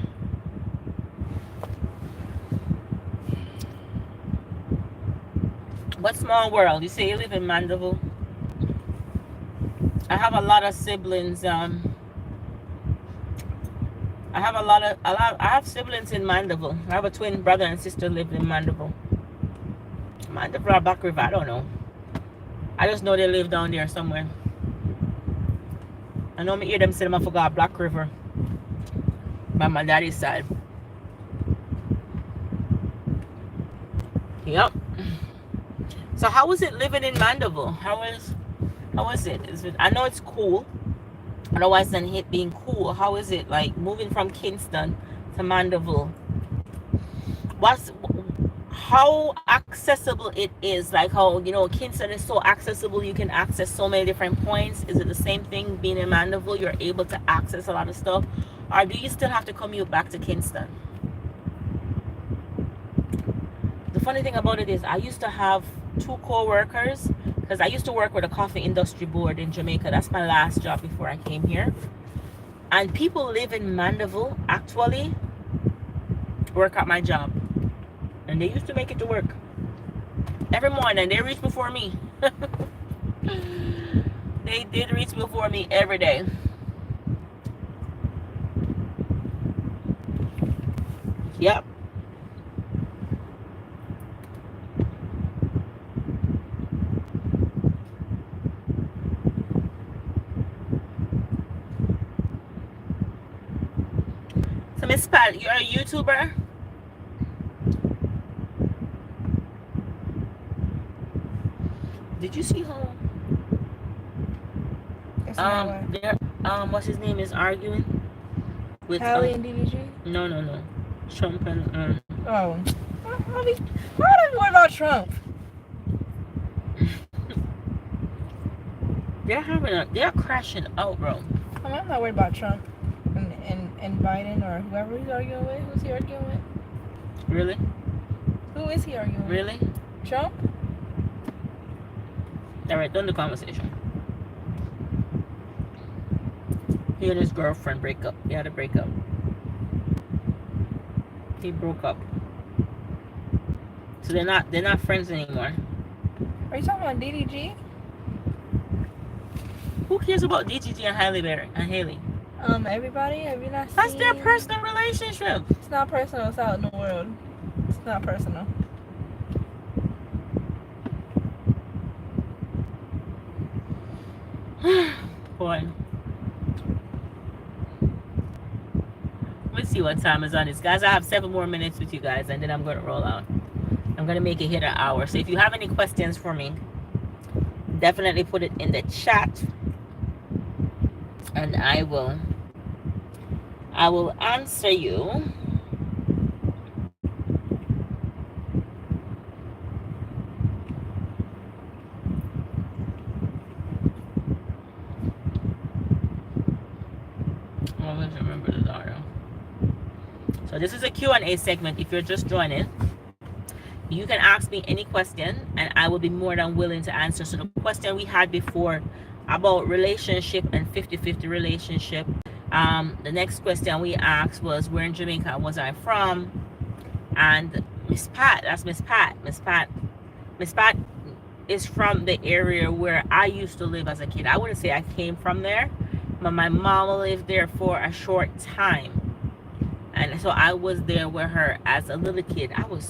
What small world? You say you live in Mandeville. I have a lot of siblings. I have I have siblings in Mandeville. I have a twin brother and sister lived in Mandeville. Mandeville or Back River, I don't know. I just know they live down there somewhere. I know me hear them say them I forgot Black River by my daddy's side. Yep. So how was it living in Mandeville? How is it? I know it's cool. Otherwise than it being cool, how is it like moving from Kingston to Mandeville? How accessible it is? Like how, you know, Kingston is so accessible, you can access so many different points. Is it the same thing being in Mandeville? You're able to access a lot of stuff, or do you still have to commute back to Kingston? The funny thing about it is I used to have 2 co-workers because I used to work with a coffee industry board in Jamaica. That's my last job before I came here. And people live in Mandeville actually work at my job. And they used to make it to work every morning. They reached before me. They did reach before me every day. Yep. So Miss Pat, you're a YouTuber? Did you see how there what's his name is arguing with Hallie and DDG? No. Trump and Oh. Why do you worry about Trump? they're crashing out, bro. I'm not worried about Trump and Biden or whoever he's arguing with. Who's he arguing with? Really? Who is he arguing with? Really? Trump? Alright, done the conversation. He and his girlfriend break up. He had a breakup. He broke up. So they're not friends anymore. Are you talking about DDG? Who cares about DGG and Halle Berry and Haley? Everybody, have you not seen? That's their personal relationship. It's not personal. It's out in the world. It's not personal. Boy. Let's see what time is on this. Guys, I have 7 more minutes with you guys, and then I'm going to roll out. I'm going to make it hit an hour. So if you have any questions for me, definitely put it in the chat. And I will answer you. So this is a Q&A segment. If you're just joining, you can ask me any question and I will be more than willing to answer. So the question we had before about relationship and 50-50 relationship, the next question we asked was, where in Jamaica was I from? And Miss Pat, that's Miss Pat. Miss Pat is from the area where I used to live as a kid. I wouldn't say I came from there, but my mom lived there for a short time. And so I was there with her as a little kid. I was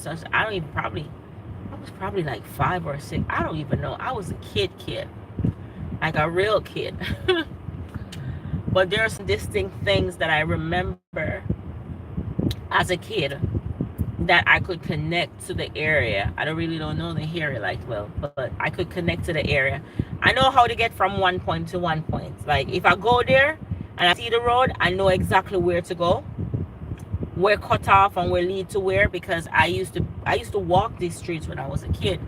probably like 5 or 6. I don't even know. I was a kid, like a real kid. But there are some distinct things that I remember as a kid that I could connect to the area. I don't know the area like well, but I could connect to the area. I know how to get from one point to one point. Like if I go there and I see the road, I know exactly where to go, where cut off and where lead to where, because I used to walk these streets when I was a kid.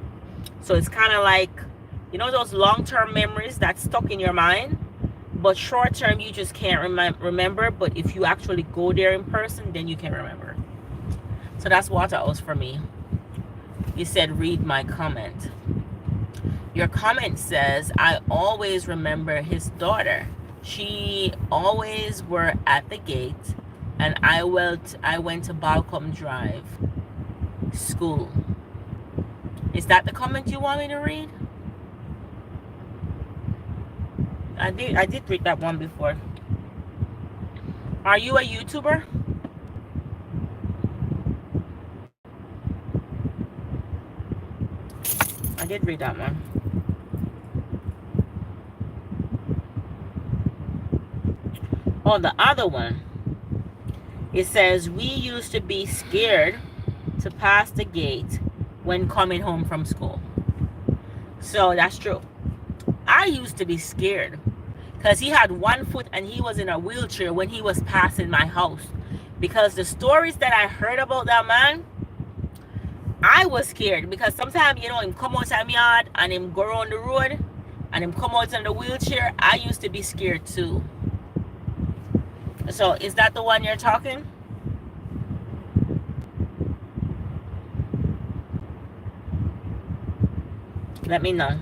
So it's kind of like, you know, those long-term memories that's stuck in your mind, but short-term you just can't remember. But if you actually go there in person, then you can remember. So that's Waterhouse for me. You said read my comment. Your comment says, I always remember his daughter. She always were at the gate, and I went to Balcom Drive School. Is that the comment you want me to read? I did read that one before. Are you a YouTuber? I did read that one. Oh, the other one. It says, we used to be scared to pass the gate when coming home from school. So that's true. I used to be scared because he had one foot and he was in a wheelchair when he was passing my house. Because the stories that I heard about that man, I was scared because sometimes, you know, him come out of my yard and him go around the road and him come out in the wheelchair. I used to be scared too. So is that the one you're talking? Let me know.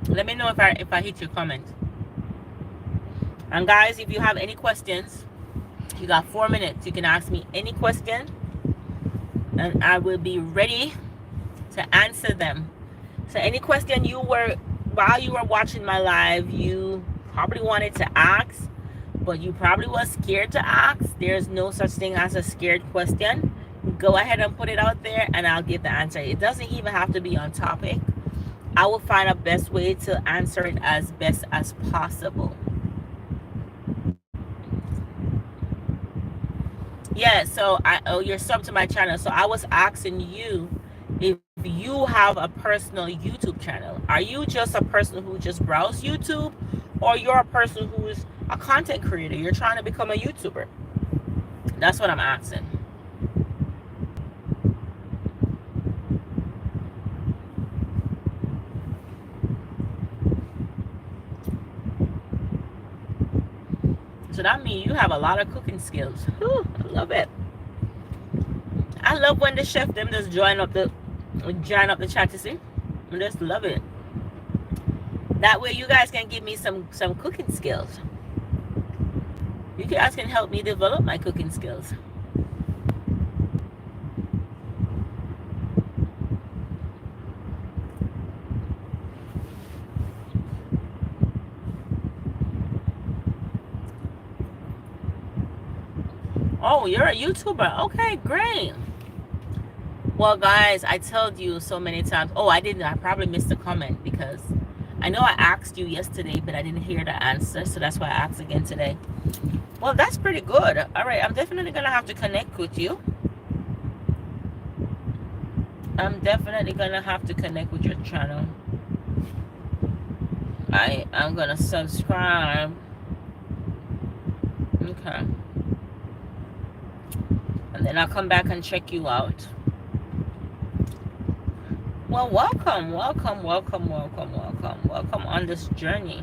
Let me know if I hit your comment. And guys, if you have any questions, you got 4 minutes. You can ask me any question and I will be ready to answer them. So any question while you were watching my live, you probably wanted to ask, but you probably was scared to ask. There's no such thing as a scared question. Go ahead and put it out there and I'll give the answer. It doesn't even have to be on topic. I will find a best way to answer it as best as possible. Yeah, so you're sub to my channel. So I was asking you if you have a personal YouTube channel. Are you just a person who just browse YouTube, or you're a person who's a content creator? You're trying to become a YouTuber. That's what I'm asking. So that means you have a lot of cooking skills. Whew, I love it. I love when the chef them just join up the chat, to see. I just love it. That way you guys can give me some cooking skills. You guys can help me develop my cooking skills. Oh, you're a YouTuber. Okay, great. Well, guys, I told you so many times. Oh, I probably missed a comment because I know I asked you yesterday, but I didn't hear the answer. So that's why I asked again today. Well, that's pretty good. All right, I'm definitely going to have to connect with you. I'm definitely going to have to connect with your channel. I'm going to subscribe. Okay. And then I'll come back and check you out. Well, welcome on this journey.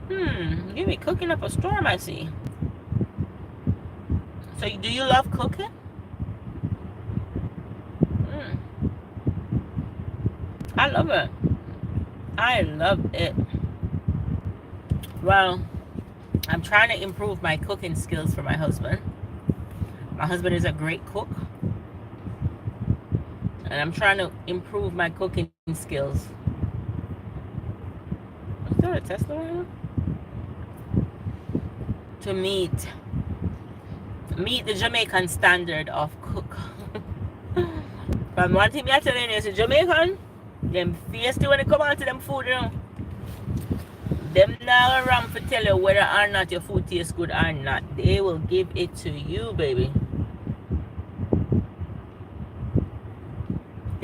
You be cooking up a storm, I see. So do you love cooking? I love it. I love it. Well, I'm trying to improve my cooking skills for my husband. My husband is a great cook. And I'm trying to improve my cooking skills. Is there a Tesla right now? To meet the Jamaican standard of cook. From one thing I'm telling you, is Jamaican, them feisty when they come on to them food, you know. Them not around to tell you whether or not your food tastes good or not. They will give it to you, baby.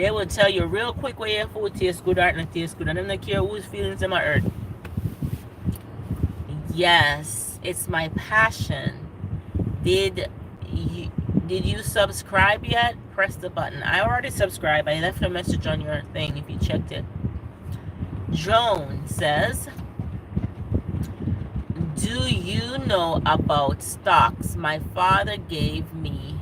They will tell you real quick where your food tastes good or not tastes good, and them not care whose feelings them are hurt. Yes, it's my passion. Did you subscribe yet? Press the button. I already subscribed. I left a message on your thing if you checked it. Joan says, do you know about stocks my father gave me?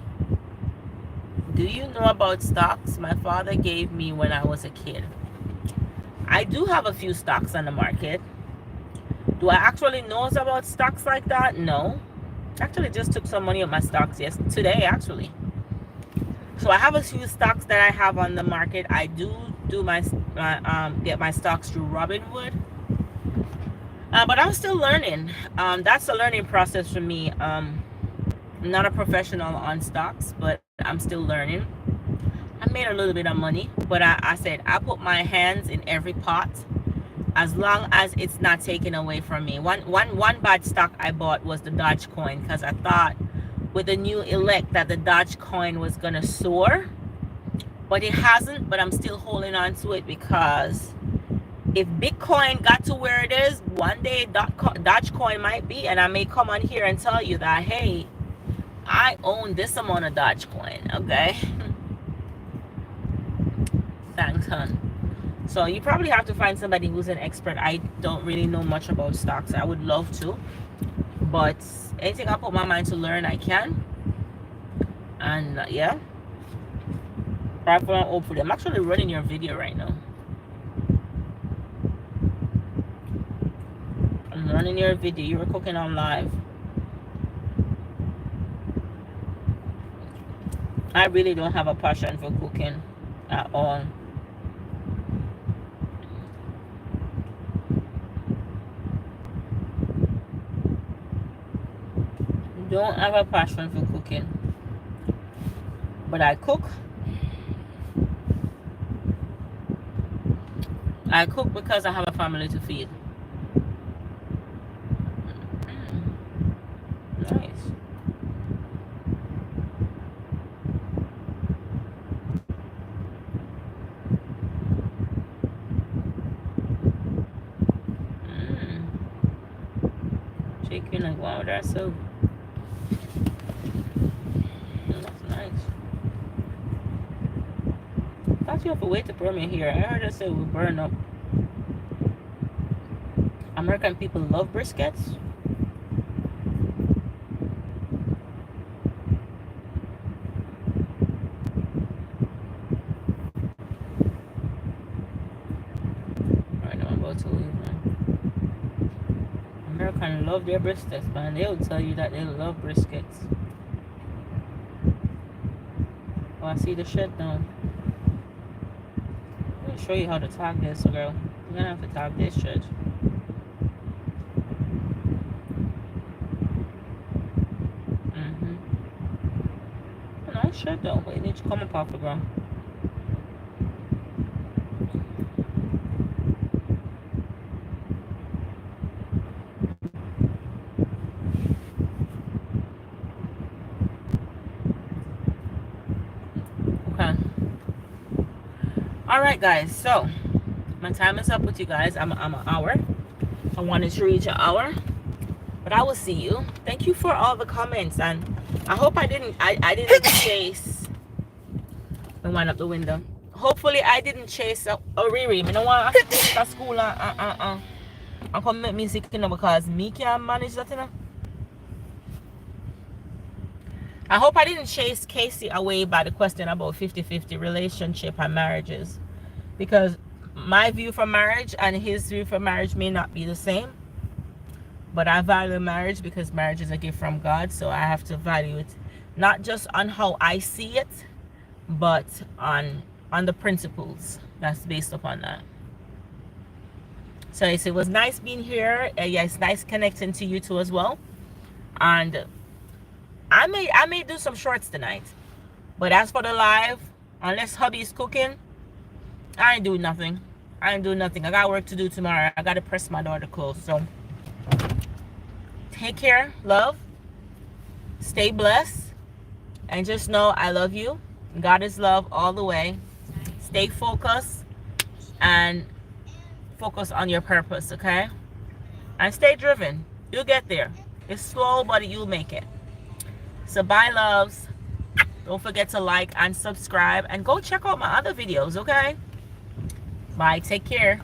Do you know about stocks my father gave me when I was a kid? I do have a few stocks on the market. Do I actually know about stocks like that? No. Actually just took some money of my stocks today actually. So I have a few stocks that I have on the market. I do my get my stocks through Robinhood. But I'm still learning. That's a learning process for me. I'm not a professional on stocks, but I'm still learning. I made a little bit of money, but I said I put my hands in every pot as long as it's not taken away from me. One bad stock I bought was the Dogecoin, because I thought with the new elect that the Dogecoin was gonna soar, but it hasn't. But I'm still holding on to it, because if Bitcoin got to where it is, one day Dogecoin might be, and I may come on here and tell you that, hey, I own this amount of Dogecoin, okay? Thanks, hon. So you probably have to find somebody who's an expert. I don't really know much about stocks. I would love to, but anything I put my mind to learn, I can. And yeah, hopefully, I'm actually running your video right now. I'm running your video. You were cooking on live. I really don't have a passion for cooking at all. Don't have a passion for cooking, but I cook. I cook because I have a family to feed. Nice. Chicken and wow, that's so. You have to wait to permit here. I heard it say we burn up. American people love briskets. Alright, I'm about to leave, man. Americans love their briskets, man. They will tell you that they love briskets. Oh, I see the shed now. Show you how to tag this, girl. You're gonna have to tag this shit. Nice shit though, but it needs to come up off the ground. Okay. Alright guys, so my time is up with you guys. I'm an hour. I wanted to reach an hour, but I will see you. Thank you for all the comments, and I hope I didn't chase. I went up the window. Hopefully I didn't chase a Riri. I don't want to go to school and come make music, you know, because me can't manage that, you know. I hope I didn't chase Casey away by the question about 50-50 relationship and marriages, because my view for marriage and his view for marriage may not be the same, but I value marriage because marriage is a gift from God. So I have to value it not just on how I see it, but on the principles that's based upon that. So it was nice being here. Yeah, it's nice connecting to you too as well. And I may do some shorts tonight, but as for the live, unless hubby's cooking, I ain't doing nothing. I got work to do tomorrow. I gotta press my daughter clothes. So take care, love, stay blessed, and just know I love you. God is love all the way. stay focused and focus on your purpose, okay? And stay driven. You'll get there. It's slow, but you'll make it. So bye, loves. Don't forget to like and subscribe, and go check out my other videos, okay? Bye. Take care.